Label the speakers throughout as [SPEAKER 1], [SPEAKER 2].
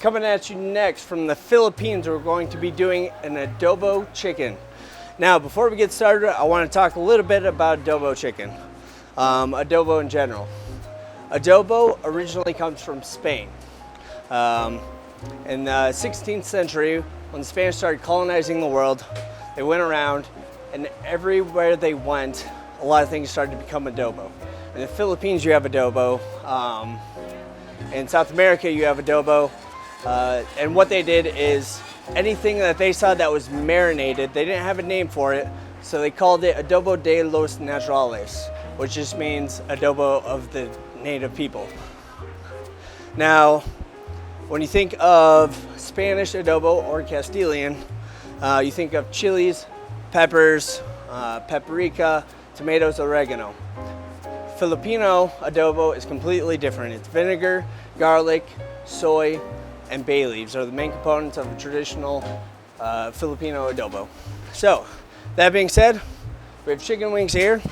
[SPEAKER 1] Coming at you next from the Philippines, we're going to be doing an adobo chicken. Now, before we get started, I want to talk a little bit about adobo chicken, adobo in general. Adobo originally comes from Spain. In the 16th century, when the Spanish started colonizing the world, they went around, and everywhere they went, a lot of things started to become adobo. In the Philippines, you have adobo. In South America, you have adobo. And what they did is anything that they saw that was marinated, they didn't have a name for it, so they called it Adobo de los Naturales, which just means adobo of the native people. Now, when you think of Spanish adobo or Castilian, you think of chilies, peppers, paprika, tomatoes, oregano. Filipino adobo is completely different. It's vinegar, garlic, soy, and bay leaves are the main components of a traditional Filipino adobo. So, that being said, we have chicken wings here.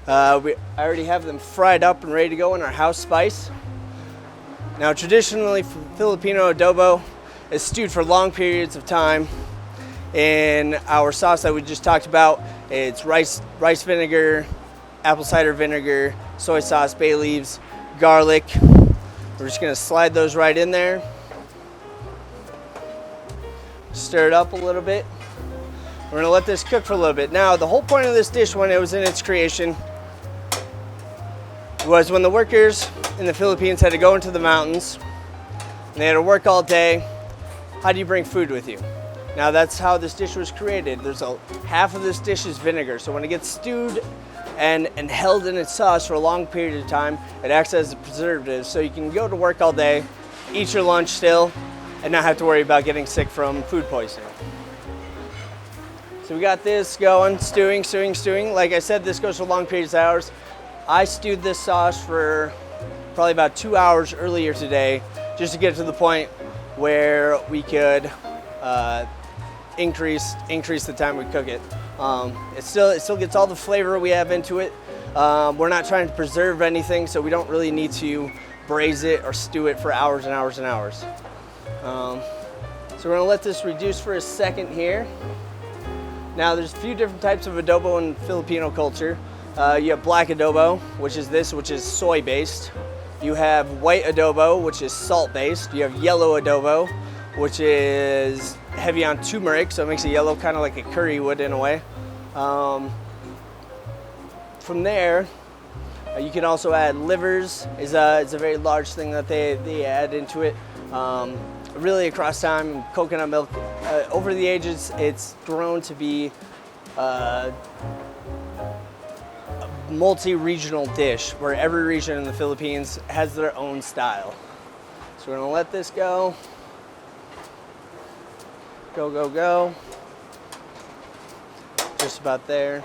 [SPEAKER 1] I already have them fried up and ready to go in our house spice. Now, traditionally, Filipino adobo is stewed for long periods of time in our sauce that we just talked about. It's rice vinegar, apple cider vinegar, soy sauce, bay leaves, garlic. We're just gonna slide those right in there. Stir it up a little bit. We're gonna let this cook for a little bit. Now, the whole point of this dish when it was in its creation was when the workers in the Philippines had to go into the mountains and they had to work all day. How do you bring food with you? Now, that's how this dish was created. Half of this dish is vinegar, so when it gets stewed and held in its sauce for a long period of time, it acts as a preservative, so you can go to work all day, eat your lunch still, and not have to worry about getting sick from food poisoning. So we got this going, stewing. Like I said, this goes for long periods of hours. I stewed this sauce for probably about 2 hours earlier today, just to get to the point where we could increase the time we cook it. It still gets all the flavor we have into it. We're not trying to preserve anything, so we don't really need to braise it or stew it for hours and hours and hours. So we're gonna let this reduce for a second here. Now, there's a few different types of adobo in Filipino culture. You have black adobo, which is soy based. You have white adobo, which is salt based. You have yellow adobo, which is heavy on turmeric, so it makes it yellow, kind of like a curry would in a way. From there, you can also add livers. Is a very large thing that they add into it. Really across time, coconut milk. Over the ages, it's grown to be a multi-regional dish where every region in the Philippines has their own style. So we're gonna let this go. Go. Just about there.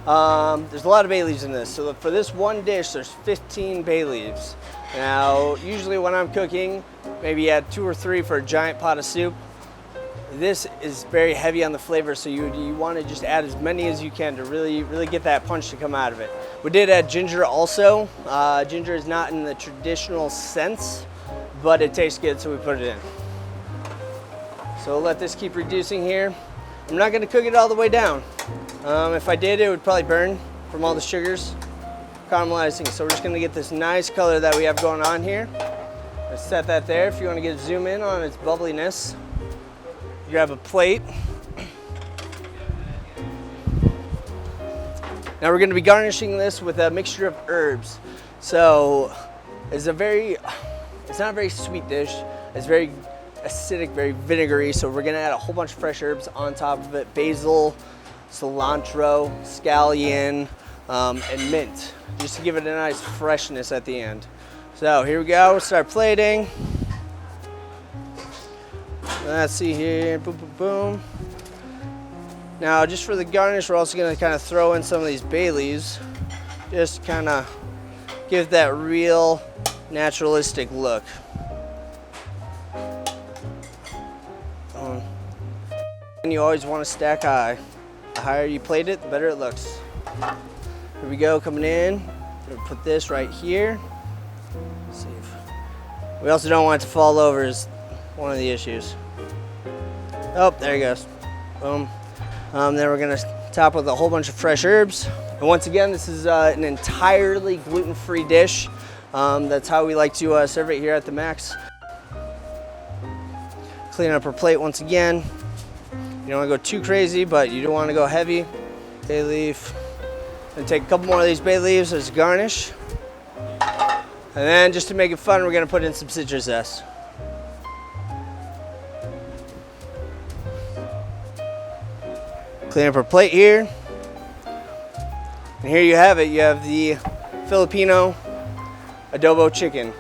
[SPEAKER 1] There's a lot of bay leaves in this. So for this one dish, there's 15 bay leaves. Now, usually when I'm cooking, maybe add 2 or 3 for a giant pot of soup. This is very heavy on the flavor, so you want to just add as many as you can to really get that punch to come out of it. We did add ginger also. Ginger is not in the traditional sense, but it tastes good, so we put it in. So we'll let this keep reducing here. I'm not going to cook it all the way down. If I did, it would probably burn from all the sugars caramelizing. So we're just going to get this nice color that we have going on here. Let's set that there. If you want to get zoom in on its bubbliness, grab a plate. Now we're going to be garnishing this with a mixture of herbs. So it's not a very sweet dish. It's very acidic, very vinegary. So we're going to add a whole bunch of fresh herbs on top of it: basil, cilantro, scallion, and mint, just to give it a nice freshness at the end. So here we go. We'll start plating. Let's see here. Boom, boom, boom. Now, just for the garnish, we're also going to kind of throw in some of these bay leaves. Just kind of give that real naturalistic look. And you always want to stack high. The higher you plate it, the better it looks. Here we go, coming in. We're gonna put this right here. Let's see if we also don't want it to fall over. one of the issues. Oh, there he goes. Boom. Then we're gonna top with a whole bunch of fresh herbs. And once again, this is an entirely gluten-free dish. That's how we like to serve it here at the Max. Clean up our plate once again. You don't want to go too crazy, but you don't want to go heavy. Bay leaf. And take a couple more of these bay leaves as a garnish. And then just to make it fun, we're gonna put in some citrus zest. Clean up our plate here. And here you have it. You have the Filipino adobo chicken.